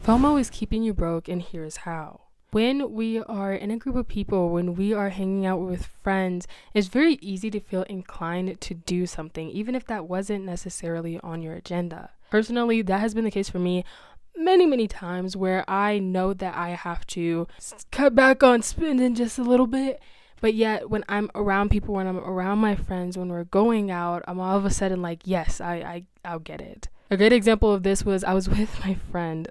FOMO is keeping you broke, and here's how. When we are in a group of people, when we are hanging out with friends, it's very easy to feel inclined to do something, even if that wasn't necessarily on your agenda. Personally, that has been the case for me many times, where I know that I have to cut back on spending just a little bit. But yet, when I'm around people, when I'm around my friends, when we're going out, I'm all of a sudden like, yes, I'll get it. A great example of this was I was with my friend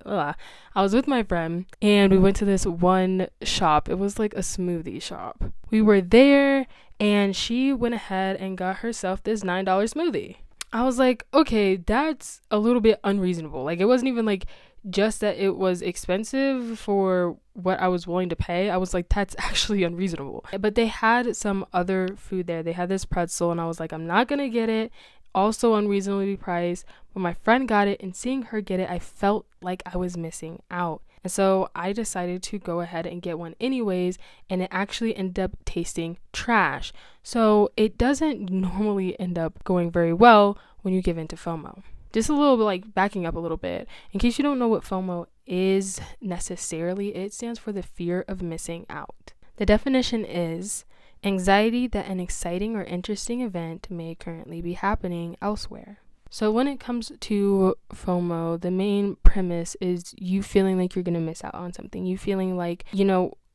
and we went to this one shop. It was like a smoothie shop. We were there and she went ahead and got herself this $9 smoothie. I was like, okay, that's a little bit unreasonable. Like, it wasn't even like just that it was expensive for what I was willing to pay. I was like, that's actually unreasonable. But they had some other food there. They had this pretzel and I was like, I'm not gonna get it. Also unreasonably priced. But my friend got it, and seeing her get it, I felt like I was missing out. And so I decided to go ahead and get one anyways, and it actually ended up tasting trash. So it doesn't normally end up going very well when you give into FOMO. Just a little bit, like backing up a little bit, in case you don't know what FOMO is necessarily, it stands for the fear of missing out. The definition is anxiety that an exciting or interesting event may currently be happening elsewhere. So when it comes to FOMO, the main premise is you feeling like you're going to miss out on something. You feeling like,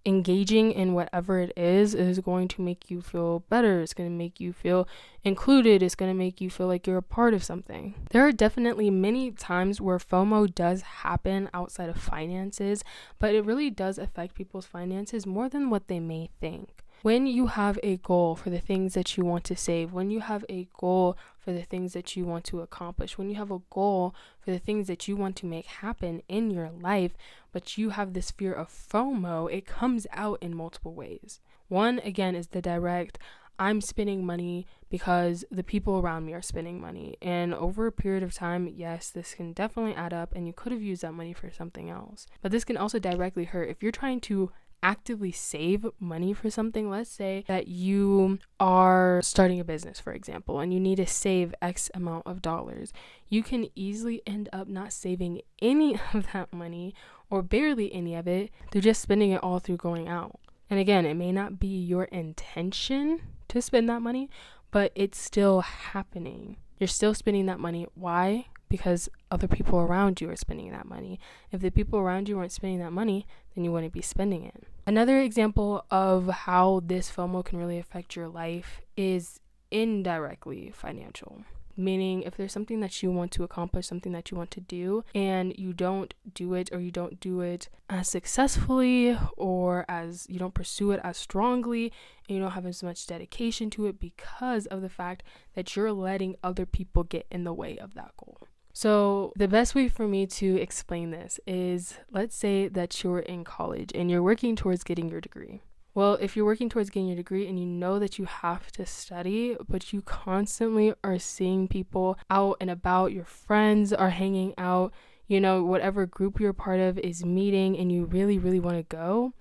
engaging in whatever it is going to make you feel better. It's going to make you feel included. It's going to make you feel like you're a part of something. There are definitely many times where FOMO does happen outside of finances, but it really does affect people's finances more than what they may think. When you have a goal for the things that you want to save, when you have a goal for the things that you want to accomplish, when you have a goal for the things that you want to make happen in your life, but you have this fear of FOMO, it comes out in multiple ways. One, again, is the direct, I'm spending money because the people around me are spending money. And over a period of time, yes, this can definitely add up and you could have used that money for something else. But this can also directly hurt. If you're trying to actively save money for something, let's say that you are starting a business, for example, and you need to save X amount of dollars, you can easily end up not saving any of that money or barely any of it through just spending it all through going out. And again, it may not be your intention to spend that money, but it's still happening. You're still spending that money. Why? Because other people around you are spending that money. If the people around you weren't spending that money, then you wouldn't be spending it. Another example of how this FOMO can really affect your life is indirectly financial. Meaning, if there's something that you want to accomplish, something that you want to do, and you don't do it, or you don't do it as successfully, or as you don't pursue it as strongly, and you don't have as much dedication to it because of the fact that you're letting other people get in the way of that goal. So the best way for me to explain this is, let's say that you're in college and you're working towards getting your degree. Well, if you're working towards getting your degree and you know that you have to study, but you constantly are seeing people out and about, your friends are hanging out, whatever group you're part of is meeting, and you really want to go,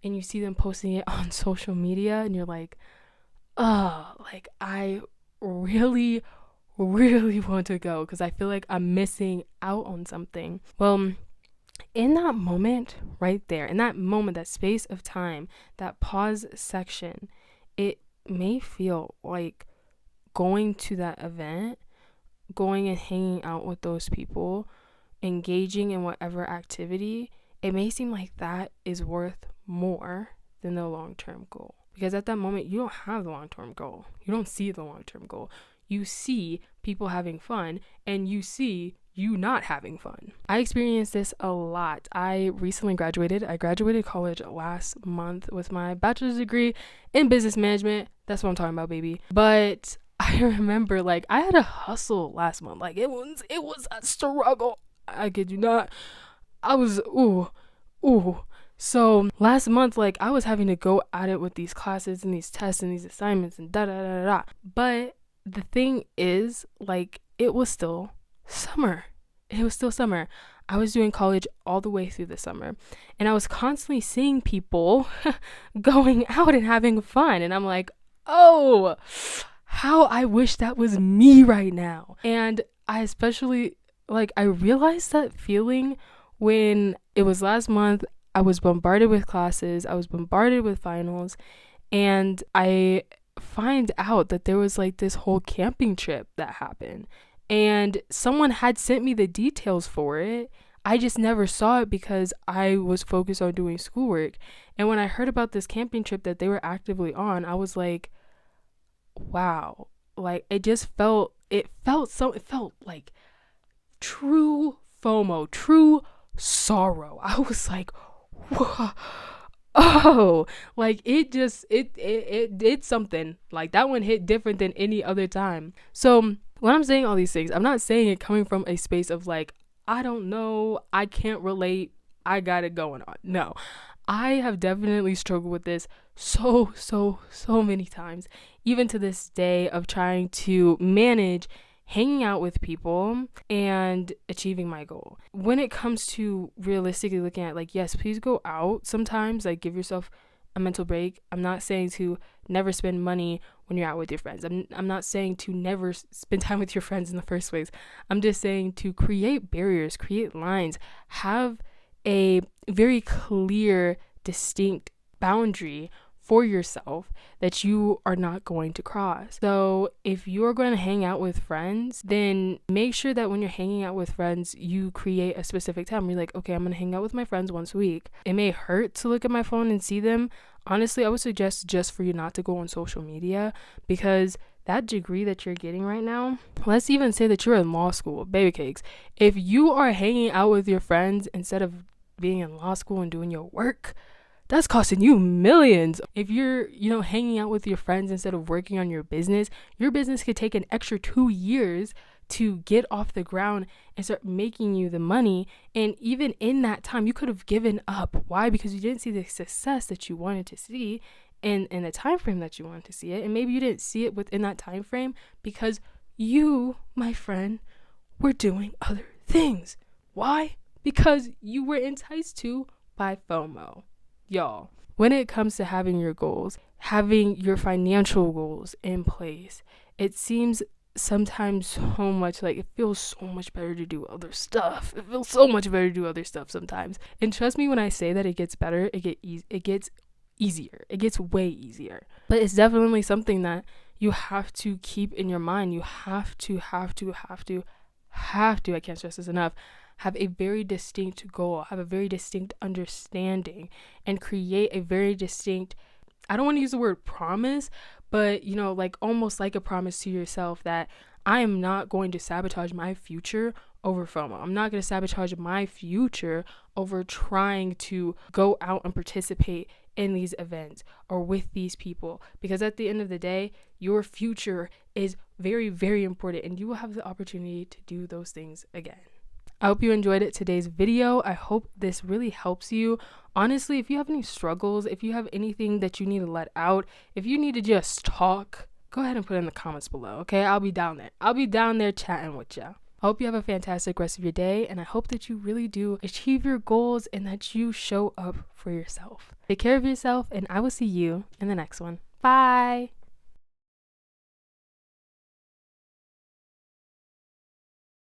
and you see them posting it on social media, and you're like, oh, like I really want to go because I feel like I'm missing out on something. Well, in that moment right there, in that moment, that space of time, that pause section, it may feel like going to that event, going and hanging out with those people, engaging in whatever activity, it may seem like that is worth more than the long-term goal. Because at that moment, you don't have the long-term goal. You don't see the long-term goal. You see people having fun, and you see you not having fun. I experienced this a lot. I recently graduated. I graduated college last month with my bachelor's degree in business management. That's what I'm talking about, baby. But I remember, I had a hustle last month. It was a struggle. I kid you not. I was, So last month, I was having to go at it with these classes and these tests and these assignments and da-da-da-da-da. But the thing is, it was still summer. I was doing college all the way through the summer, and I was constantly seeing people going out and having fun, and I'm like, oh, how I wish that was me right now. And I especially, I realized that feeling when it was last month. I was bombarded with classes. I was bombarded with finals. And I find out that there was like this whole camping trip that happened. And someone had sent me the details for it. I just never saw it because I was focused on doing schoolwork. And when I heard about this camping trip that they were actively on, I was like, wow. Like it felt like true FOMO, true sorrow. I was like, whoa. Oh, like it did something. Like that one hit different than any other time. So when I'm saying all these things, I'm not saying it coming from a space of like, I don't know, I can't relate, I got it going on. No, I have definitely struggled with this so many times, even to this day, of trying to manage hanging out with people and achieving my goal. When it comes to realistically looking at like, yes, please go out sometimes, like give yourself a mental break. I'm not saying to never spend money when you're out with your friends. I'm not saying to never spend time with your friends in the first place. I'm just saying to create barriers, create lines, have a very clear, distinct boundary for yourself that you are not going to cross. So if you're going to hang out with friends, then make sure that when you're hanging out with friends, you create a specific time. You're like, okay, I'm going to hang out with my friends once a week. It may hurt to look at my phone and see them. Honestly, I would suggest just for you not to go on social media, because that degree that you're getting right now, let's even say that you're in law school, baby cakes. If you are hanging out with your friends instead of being in law school and doing your work, that's costing you millions. If you're, hanging out with your friends instead of working on your business could take an extra 2 years to get off the ground and start making you the money. And even in that time, you could have given up. Why? Because you didn't see the success that you wanted to see in the time frame that you wanted to see it. And maybe you didn't see it within that time frame because you, my friend, were doing other things. Why? Because you were enticed to by FOMO. Y'all, when it comes to having your goals, having your financial goals in place, it seems sometimes so much like it feels so much better to do other stuff. It feels so much better to do other stuff sometimes. And trust me when I say that it gets better, it gets easier. It gets way easier. But it's definitely something that you have to keep in your mind. You have to, I can't stress this enough, have a very distinct goal, have a very distinct understanding, and create a very distinct, I don't want to use the word promise, but like almost like a promise to yourself that I am not going to sabotage my future over FOMO. I'm not going to sabotage my future over trying to go out and participate in these events or with these people, because at the end of the day, your future is very, very important, and you will have the opportunity to do those things again. I hope you enjoyed today's video. I hope this really helps you. Honestly, if you have any struggles, if you have anything that you need to let out, if you need to just talk, go ahead and put it in the comments below, okay? I'll be down there. I'll be down there chatting with ya. I hope you have a fantastic rest of your day, and I hope that you really do achieve your goals and that you show up for yourself. Take care of yourself, and I will see you in the next one. Bye!